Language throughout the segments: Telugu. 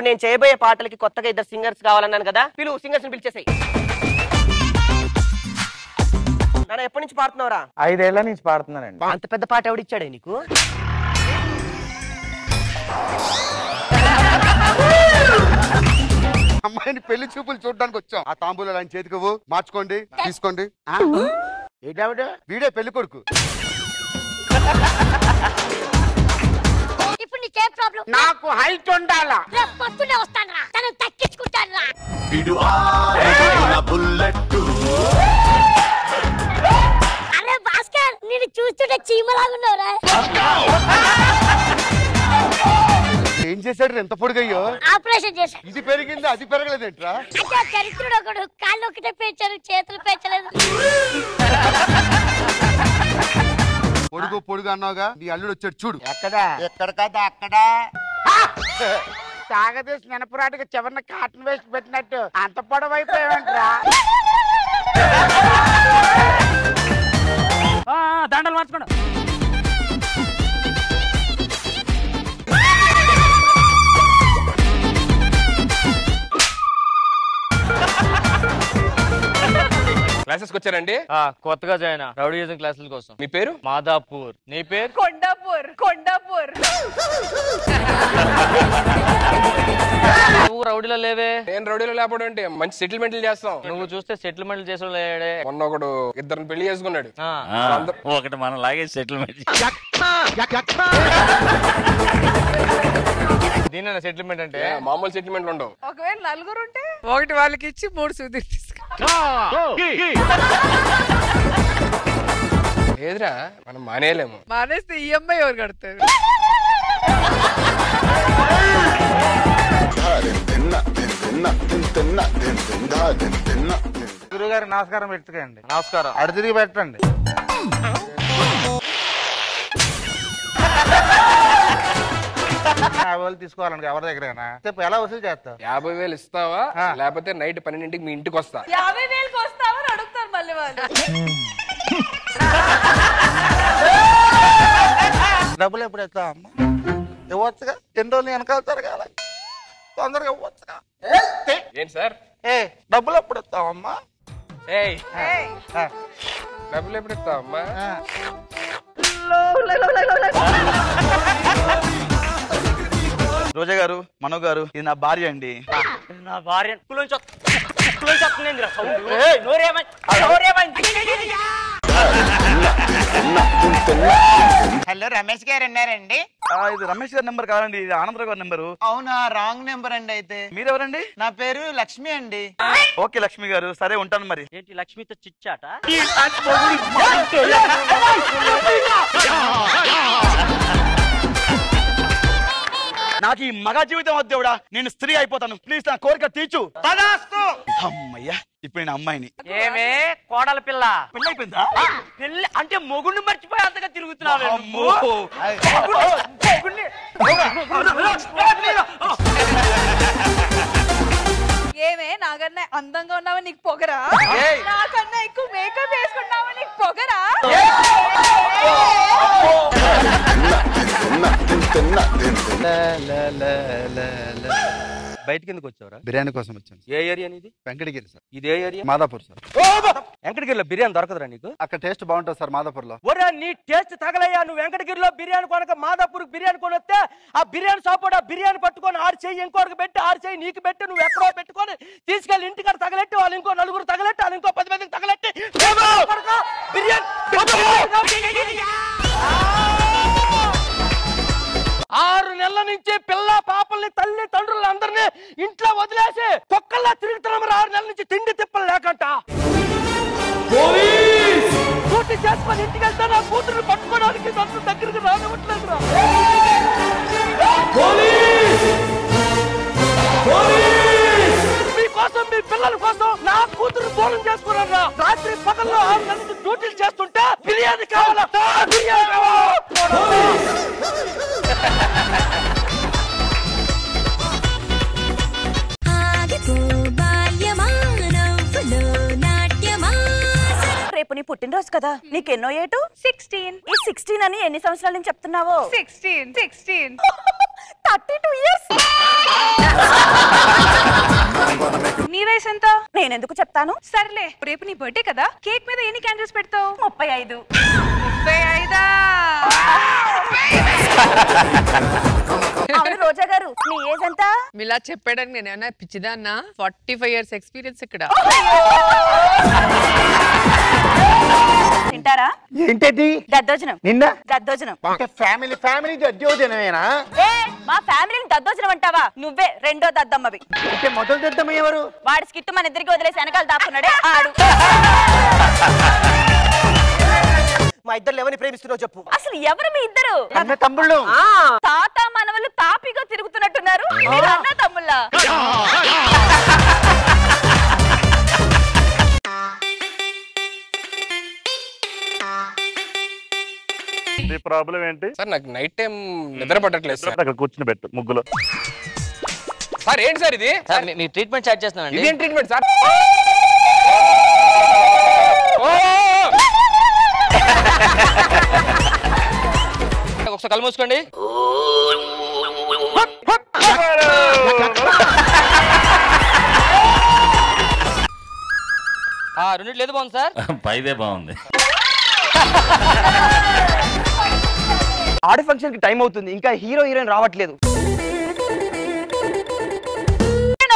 నేను చేయబోయే పాటలకి కొత్తగా ఇద్దరు సింగర్స్ కావాలన్నాను కదా, పిలువు సింగర్స్ ని పిలిచేసాయి. నాన్న ఎప్పటి నుంచి పాడుతున్నావురా? 5 ఏళ్ల నుంచి పాడుతున్నానండి. అంత పెద్ద పాట ఎవడిచ్చాడే నీకు? అమ్మాయిని పెళ్లి చూపులు చూడడానికి వచ్చాం. ఆ తాంబూలాలు ఆయన చేతికి మార్చుకోండి, తీసుకోండి. వీడే పెళ్లి కొడుకు. ఇప్పుడు నీకేం ప్రాబ్లం? నాకు హైట్ ఉండాలా? రేపు పొద్దున్నే వస్తానురా, తను తక్కించుకుంటానురా. అరే భాస్కర్, నేను చూస్తుంటే చీమలాగున్నావురా. ఏం చేశాడు ఎంత పొడుగయ్యో? ఆపరేషన్ చేశాడు. ఇది పెరిగింది అది పెరగలేదేంట్రా? అంటే చరిత్రుడు ఒకడు కాళ్ళు ఒకటే పెంచారు, చేతులు పెంచలేదు. పొడుగు పొడుగు అన్నావుగా, నీ అల్లుడు వచ్చాడు చూడు. ఎక్కడ కదా అక్కడ సాగదీసి మినపరాటికి చివరిన కాటన్ వేస్ట్ పెట్టినట్టు అంత పొడవైపోయావంట్రా. దండలు మార్చుకోండి. క్లాసెస్ వచ్చారండి? కొత్తగా జాయిన్ రౌడీయిజం క్లాసుల కోసం. మీ పేరు? మాదాపూర్. నీ పేరు? కొండాపూర్. కొండాపూర్. నువ్వు రౌడీలో లేవే. నేను రౌడీలో లేకపోవడం అంటే మంచి సెటిల్మెంట్లు చేస్తాం. నువ్వు చూస్తే సెటిల్మెంట్ చేసే మొన్న ఒకడు ఇద్దరిని పెళ్లి చేసుకున్నాడు. ఒకటి మనం లాగే సెటిల్మెంట్. దీని సెటిల్మెంట్ అంటే మామూలు సెటిల్మెంట్లు ఉండవు. ఒకవేళ నలుగురు ఉంటే ఒకటి వాళ్ళకి ఇచ్చి 3 సూదులు తీసుకో. లేదురా, మనం మానేయలేము. మానేస్తే ఈఎంఐ ఎవరు కడతారు? గురువు గారికి నమస్కారం పెట్టుకోండి. నమస్కారం. అడు తిరిగి పెట్టండి. తీసుకోవాలండి ఎవరి దగ్గర చెప్పు, ఎలా వసూలు చేస్తావు? 50,000 ఇస్తావా లేకపోతే నైట్ 12ంటికి మీ ఇంటికి వస్తా? 50,000కి వస్తావా అని అడుగుతారు మళ్ళీ వాళ్ళు. డబ్బులు ఎప్పుడు ఇస్తావు అమ్మ? ఇవ్వచ్చుగా, ఎన్ని రోజులు వెనకాల జరగాల, తొందరగా ఇవ్వచ్చుగా. ఏంటి సార్? డబ్బులు ఎప్పుడు ఇస్తావమ్మా? డబ్బులు ఎప్పుడు ఇస్తావమ్మా? రోజా గారు, మనో గారు, ఇది నా భార్య అండి. నా భార్య హలో, రమేష్ గారు ఉన్నారండి? ఇది రమేష్ గారి నెంబర్ కాదండి, ఇది ఆనందరావు గారి నెంబరు. అవునా, రాంగ్ నెంబర్ అండి. అయితే మీరెవరండి? నా పేరు లక్ష్మి అండి. ఓకే లక్ష్మి గారు, సరే ఉంటాను మరి. ఏంటి లక్ష్మితో చిచ్చాట? నాకు ఈ మగ జీవితం వద్దేవుడా, నేను స్త్రీ అయిపోతాను. ప్లీజ్ నా కోరిక తీర్చు. అమ్మయ్యా, ఇప్పుడు నేను అమ్మాయిని. ఏమే కోడల పిల్ల? పెళ్లి అయిపోయిందా? పెళ్లి అంటే మొగుడిని మర్చిపోయి అంతగా తిరుగుతున్నావు. ఏమే నాకన్నా అందంగా ఉన్నావా నీకు పొగరా? నాకన్నా ఎక్కువ మేకప్ వేసుకున్నావా నీకు పొగరా? బయటకి ఎందుకు వచ్చావరా? బిర్యానీ కోసం వచ్చాను. ఏ ఏరియా ఇది? వెంకటగిరి సార్. ఇది ఏ ఏరియా? మాదాపూర్ సార్. వెంకటగిరిలో బిర్యానీ దొరకదురా నీకు? అక్కడ టేస్ట్ బాగుంటుంది సార్ మాదాపూర్ లో. ఒరే నీ టేస్ట్ తగలయ్యా. నువ్వు వెంకటగిరిలో బిర్యానీ కొనక మాదాపూర్ బిర్యానీ కొనొస్తే ఆ బిర్యానీ షాప్ ఆ బిర్యానీ పట్టుకొని 6 చెయ్యి ఇంకోటికి పెట్టి 6 చెయ్యి నీకు పెట్టి నువ్వు ఎక్కడో పెట్టుకొని తీసుకెళ్లి ఇంటికాడ తగలెట్టి వాళ్ళు ఇంకో 4 తగలెట్టి వాళ్ళు ఇంకో 10 మందికి తగలెట్టి బిర్యానీ 6 నెలల నుంచి పిల్ల పాపల్ని తల్లి తండ్రులు అందరినీ ఇంట్లో వదిలేసి తొక్కల్లా తిరుగుతున్నాం. 6 నెలల నుంచి తిండి తిప్పలు లేకంట. డ్యూటీ చేసుకొని ఇంటికి వెళ్తే నా కూతురు పట్టుకోవడానికి నన్ను దగ్గరికి రానివ్వట్లేదురా. మీకోసం మీ పిల్లల కోసం నా కూతురు దూరం చేసుకున్నారా? రాత్రి పగల్లో 6 నెలల నుంచి డ్యూటీలు చేస్తుంటే బిర్యానీ కావాలా? బిర్యానీ కావాలా? రేపు నీ పుట్టినరోజు కదా, నీకెన్నో ఏటు? 16. ఈ 16 అని ఎన్ని సంవత్సరాల నుంచి చెప్తున్నావు? 16. 32 years. నీ వయసు ఎంత? నేనెందుకు చెప్తాను? సర్లే, రేపు నీ బర్త్డే కదా, కేక్ మీద ఎన్ని క్యాండిల్స్ పెడతావు? 35. 35. అవును రోజా గారు, నీ ఏజ్ ఎంత? మీలా చెప్పాడని నేను ఏమన్నా పిచ్చిదాన్నా? 45 years ఎక్స్పీరియన్స్ ఇక్కడ. తింటారా? ఏంటది? దద్దోజనం. నిన్న దద్దోజనం. ఫ్యామిలీ దద్దోజనమేనా? మా ఫ్యామిలీని దద్దోజనం అంటావా? నువ్వే రెండో దద్దమ్మవి. అంటే మొదలు దద్దమ్మ ఎవరు? వాడి స్కిట్ మన ఇద్దరికి వదిలేసి వెనకాల దాక్కున్నాడే ఆడు. మా ఇద్దరు ఎవరిని ప్రేమిస్తున్నావు చెప్పు. అసలు ఎవరు మీ ఇద్దరు? అన్న తమ్ముళ్ళు. తాత మనవలు తాపిగా తిరుగుతున్నట్టున్నారు. మీరు అన్న తమ్ముళ్ళా? నీ ప్రాబ్లం ఏంటి? సార్ నాకు నైట్ టైం నిద్ర పట్టట్లేదు సార్. అక్కడ కూర్చుని పెట్టు ముగ్గులో. సార్ ఏంటి సార్ ఇది? మీ ట్రీట్మెంట్ స్టార్ట్ చేస్తున్నానండి. ఇదేం ట్రీట్మెంట్ సార్? ఒకసారి కళ్ళు మూసుకోండి. రెండిట్లు ఏది బాగుంది సార్? పైదే బాగుంది. ఆడి ఫంక్షన్ కి టైం అవుతుంది, ఇంకా హీరో హీరోయిన్ రావట్లేదు.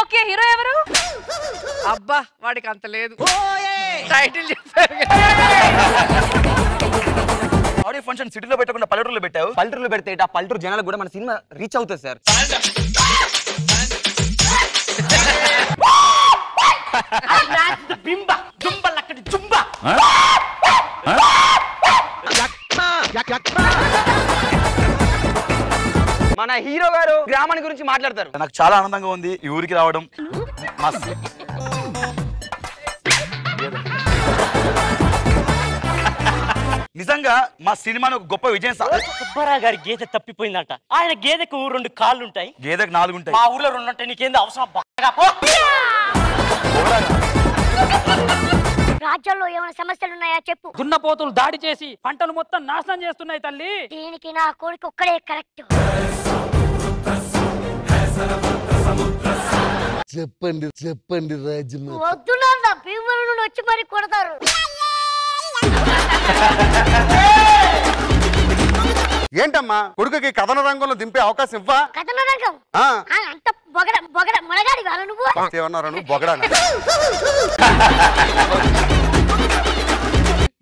ఓకే, హీరో ఎవరు? అబ్బా వాడికి అంత లేదు. టైటిల్ చెప్పారు. ఆడియో ఫంక్షన్ సిటీలో పెట్టకుండా పల్లెటూరులో పెట్టావు. పల్లెటూరులో పెడితే ఆ పల్లెటూరు జనాలకు కూడా మన సినిమా రీచ్ అవుతుంది సార్. మన హీరో గారు గ్రామాన్ని గురించి మాట్లాడతారు. నాకు చాలా ఆనందంగా ఉంది ఈ ఊరికి రావడం. నిజంగా మా సినిమాను ఒక గొప్ప విజయం సుబ్బారావు గారి గేదె తప్పిపోయిందంట. ఆయన గేదెకు 2 కాళ్ళు ఉంటాయి, గేదెకు 4 ఉంటాయి. మా ఊర్లో 2 ఉంటాయి. నీకేంది అవసరం? రాజ్యాల్లో ఏమైనా సమస్యలు ఉన్నాయా చెప్పు. దున్నపోతులు దాడి చేసి పంటలు మొత్తం నాశనం చేస్తున్నాయి తల్లి. దీనికి నా కొడుకు ఒక్కడే కరెక్ట్. చెప్పండి రాజు. వద్దు నాన్న, భీమవరం వచ్చి మరి కొడతారు. ఏంటమ్మా కొడుకుకి కథన రంగంలో దింపే అవకాశం ఇవ్వా? కథన రంగం అంత మొనగాడి వాళ్ళ నువ్వు ఏమన్నారా నువ్వు? బొగడానా?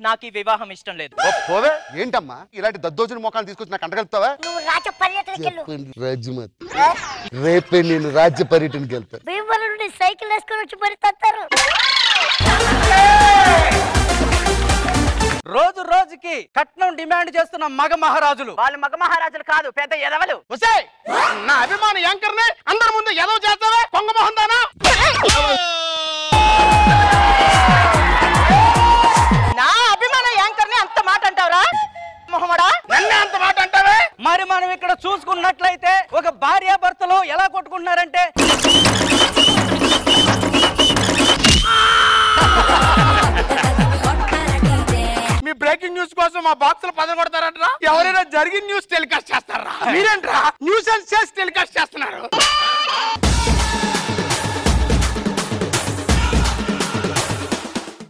నాకు ఈ వివాహం ఇష్టం లేదు. పోవే. ఏంటమ్మా ఇలాంటి దద్దోజన మొఖాలు తీసుకొచ్చి నాకు అంటగలుగుతావా? నువ్వు రాజ్య పర్యటనకి రాజుమతి రేపే నేను రాజ్య పర్యటనకి వెళ్తా. భీమవరం నుండి సైకిల్ వేసుకొని వచ్చి మరి తత్తారు. రోజు రోజుకి కట్నం డిమాండ్ చేస్తున్న మగ మహారాజులు. వాళ్ళు మగ మహారాజులు కాదు, పెద్ద ఎదవలు. నా అభిమాన యాంకర్ ని అందరి ముందు ఎదవ చేస్తావే పొంగ మొహం దానా? నా అభిమాన యాంకర్ ని అంత మాట అంటావురా మొహమ్మడా? నన్నే అంత మాట అంటావే? మరి మనం ఇక్కడ చూసుకున్నట్లయితే ఒక భార్య భర్తలు ఎలా కొట్టుకుంటున్నారంటే మీ బ్రేకింగ్ న్యూస్ కోసం మా బాక్సులు పదం కొడతారంటరా? ఎవరైనా జరిగిన న్యూస్ టెలికాస్ట్ చేస్తారా? మీరేంట్రా న్యూస్ అండ్ చేసి టెలికాస్ట్ చేస్తున్నారు?